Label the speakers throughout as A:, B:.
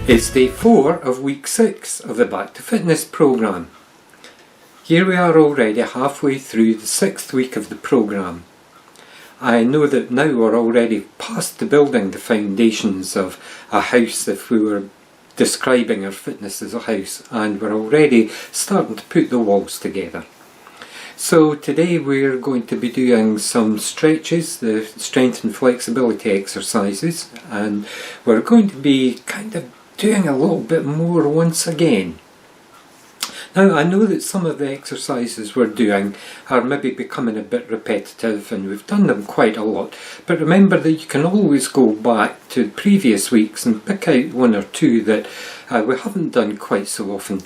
A: It's day 4 of week 6 of the Back to Fitness programme. Here we are already halfway through the 6th week of the programme. I know that now we're already past the building the foundations of a house if we were describing our fitness as a house, and we're already starting to put the walls together. So today we're going to be doing some stretches, the strength and flexibility exercises, and we're going to be kind of doing a little bit more once again. Now I know that some of the exercises we're doing are maybe becoming a bit repetitive and we've done them quite a lot, but remember that you can always go back to previous weeks and pick out one or two that we haven't done quite so often,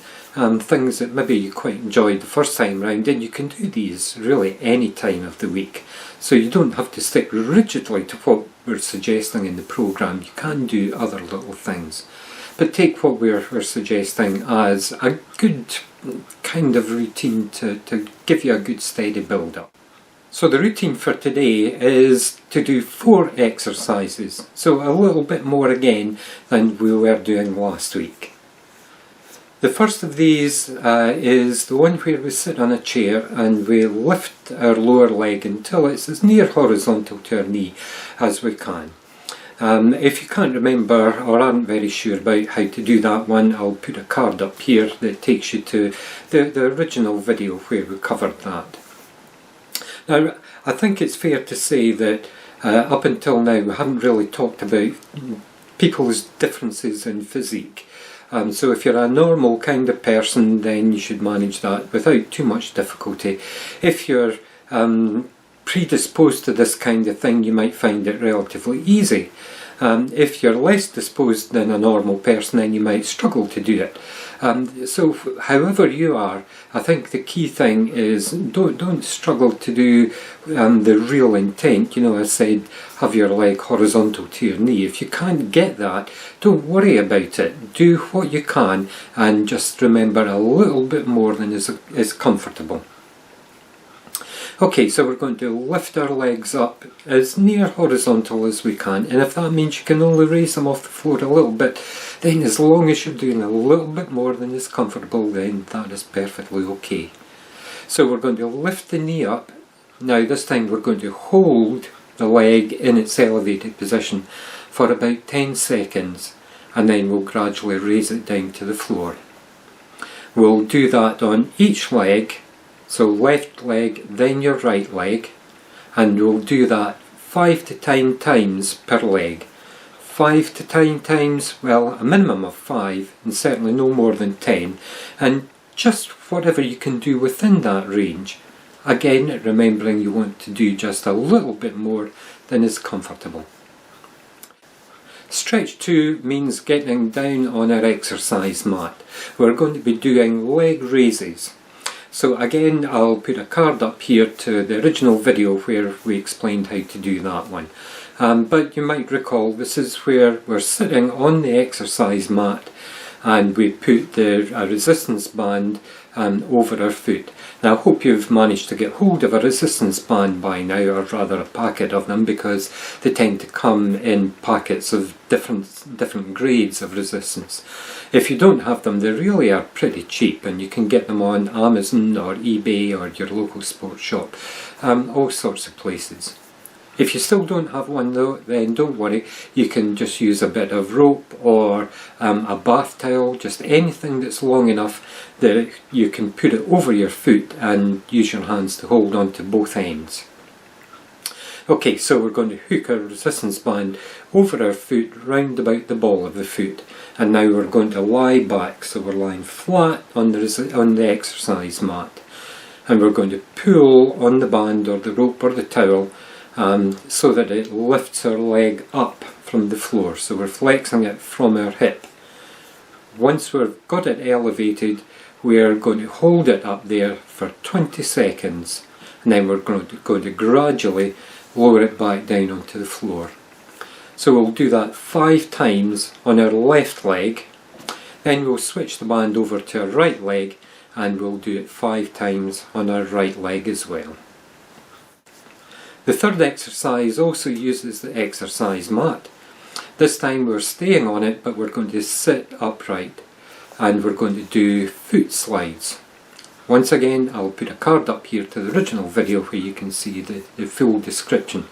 A: things that maybe you quite enjoyed the first time round, and you can do these really any time of the week. So you don't have to stick rigidly to what we're suggesting in the programme, you can do other little things. But take what we're suggesting as a good kind of routine to give you a good steady build up. So the routine for today is to do 4 exercises, so a little bit more again than we were doing last week. The first of these is the one where we sit on a chair and we lift our lower leg until it's as near horizontal to our knee as we can. If you can't remember or aren't very sure about how to do that one, I'll put a card up here that takes you to the original video where we covered that. Now, I think it's fair to say that up until now we haven't really talked about people's differences in physique. So if you're a normal kind of person, then you should manage that without too much difficulty. If you're predisposed to this kind of thing, you might find it relatively easy. If you're less disposed than a normal person, then you might struggle to do it. So however you are, I think the key thing is don't struggle to do the real intent. You know, I said have your leg horizontal to your knee. If you can't get that, don't worry about it. Do what you can and just remember a little bit more than is comfortable. Okay, so we're going to lift our legs up as near horizontal as we can, and if that means you can only raise them off the floor a little bit, then as long as you're doing a little bit more than is comfortable, then that is perfectly okay. So we're going to lift the knee up. Now this time we're going to hold the leg in its elevated position for about 10 seconds, and then we'll gradually raise it down to the floor. We'll do that on each leg. So left leg, then your right leg, and we'll do that 5 to 10 times per leg. 5 to 10 times, well, a minimum of 5, and certainly no more than 10, and just whatever you can do within that range. Again, remembering you want to do just a little bit more than is comfortable. Stretch 2 means getting down on our exercise mat. We're going to be doing leg raises. So again, I'll put a card up here to the original video where we explained how to do that one. But you might recall this is where we're sitting on the exercise mat and we put a resistance band over our foot. Now I hope you've managed to get hold of a resistance band by now, or rather a packet of them, because they tend to come in packets of different grades of resistance. If you don't have them, they really are pretty cheap, and you can get them on Amazon or eBay or your local sports shop, all sorts of places. If you still don't have one though, then don't worry, you can just use a bit of rope or a bath towel, just anything that's long enough that you can put it over your foot and use your hands to hold on to both ends. Okay, so we're going to hook our resistance band over our foot round about the ball of the foot, and now we're going to lie back, so we're lying flat on the exercise mat, and we're going to pull on the band or the rope or the towel so that it lifts our leg up from the floor, so we're flexing it from our hip. Once we've got it elevated, we're going to hold it up there for 20 seconds, and then we're going to gradually lower it back down onto the floor. So we'll do that 5 times on our left leg, then we'll switch the band over to our right leg and we'll do it 5 times on our right leg as well. The third exercise also uses the exercise mat. This time we're staying on it, but we're going to sit upright and we're going to do foot slides. Once again, I'll put a card up here to the original video where you can see the full description.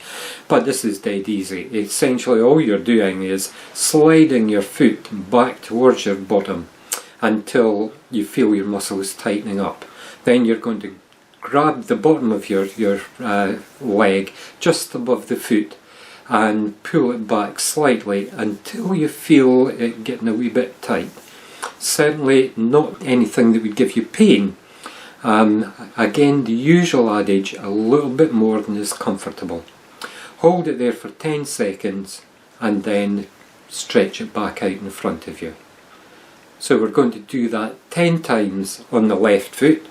A: But this is dead easy. Essentially all you're doing is sliding your foot back towards your bottom until you feel your muscles tightening up. Then you're going to grab the bottom of your leg just above the foot and pull it back slightly until you feel it getting a wee bit tight. Certainly not anything that would give you pain. Again, the usual adage, a little bit more than is comfortable. Hold it there for 10 seconds and then stretch it back out in front of you. So we're going to do that 10 times on the left foot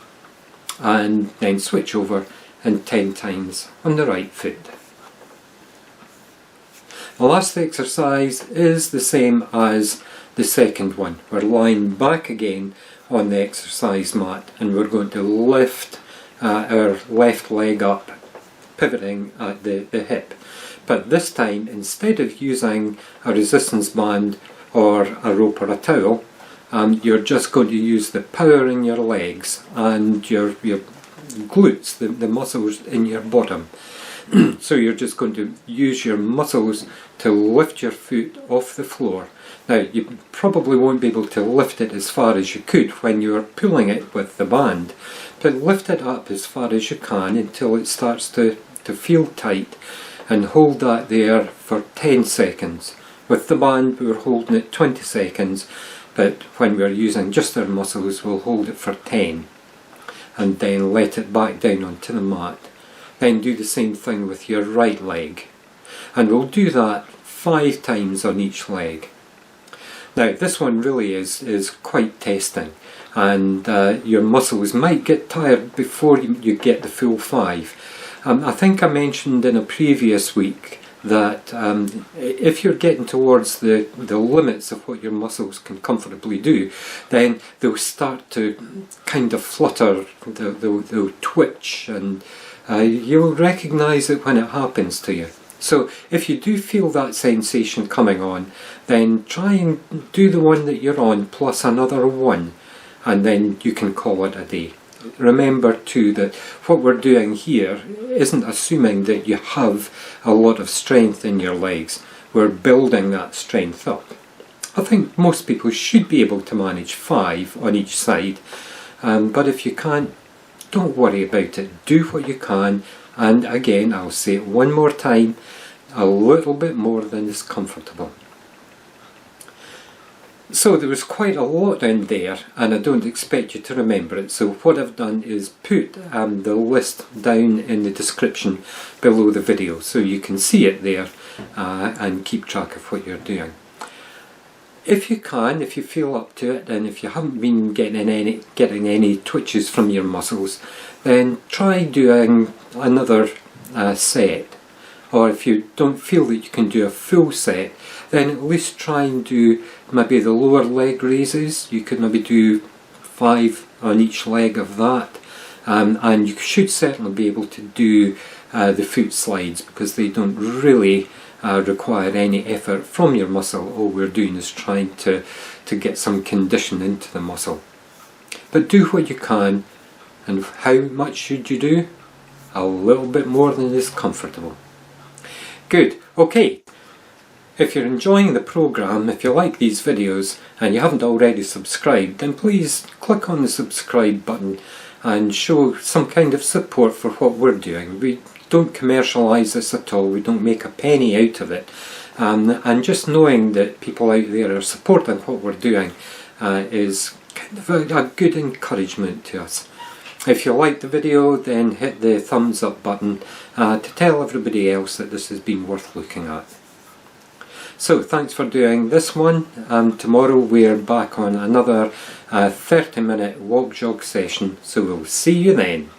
A: and then switch over and 10 times on the right foot. The last exercise is the same as the second one. We're lying back again on the exercise mat and we're going to lift our left leg up, pivoting at the hip. But this time, instead of using a resistance band or a rope or a towel, you're just going to use the power in your legs and your glutes, the muscles in your bottom. So you're just going to use your muscles to lift your foot off the floor. Now you probably won't be able to lift it as far as you could when you're pulling it with the band, but lift it up as far as you can until it starts to feel tight, and hold that there for 10 seconds. With the band we're holding it 20 seconds, but when we're using just our muscles we'll hold it for 10 and then let it back down onto the mat. Then do the same thing with your right leg, and we'll do that 5 times on each leg. Now this one really is quite testing, and your muscles might get tired before you get the full 5. I think I mentioned in a previous week that if you're getting towards the limits of what your muscles can comfortably do, then they'll start to kind of flutter, they'll twitch, and you'll recognise it when it happens to you. So if you do feel that sensation coming on, then try and do the one that you're on plus another 1, and then you can call it a day. Remember too that what we're doing here isn't assuming that you have a lot of strength in your legs. We're building that strength up. I think most people should be able to manage 5 on each side, but if you can't, don't worry about it. Do what you can, and again I'll say it one more time, a little bit more than is comfortable. So there was quite a lot in there, and I don't expect you to remember it, so what I've done is put the list down in the description below the video so you can see it there and keep track of what you're doing. If you can, if you feel up to it, and if you haven't been getting any twitches from your muscles, then try doing another set. Or if you don't feel that you can do a full set, then at least try and do maybe the lower leg raises. You could maybe do 5 on each leg of that, and you should certainly be able to do the foot slides, because they don't really require any effort from your muscle. All we're doing is trying to get some condition into the muscle. But do what you can, and how much should you do? A little bit more than is comfortable. Good, okay. If you're enjoying the programme, if you like these videos and you haven't already subscribed, then please click on the subscribe button and show some kind of support for what we're doing. We don't commercialise this at all, we don't make a penny out of it, and just knowing that people out there are supporting what we're doing is kind of a good encouragement to us. If you liked the video, then hit the thumbs up button to tell everybody else that this has been worth looking at. So thanks for doing this one, and tomorrow we're back on another 30-minute walk jog session, so we'll see you then.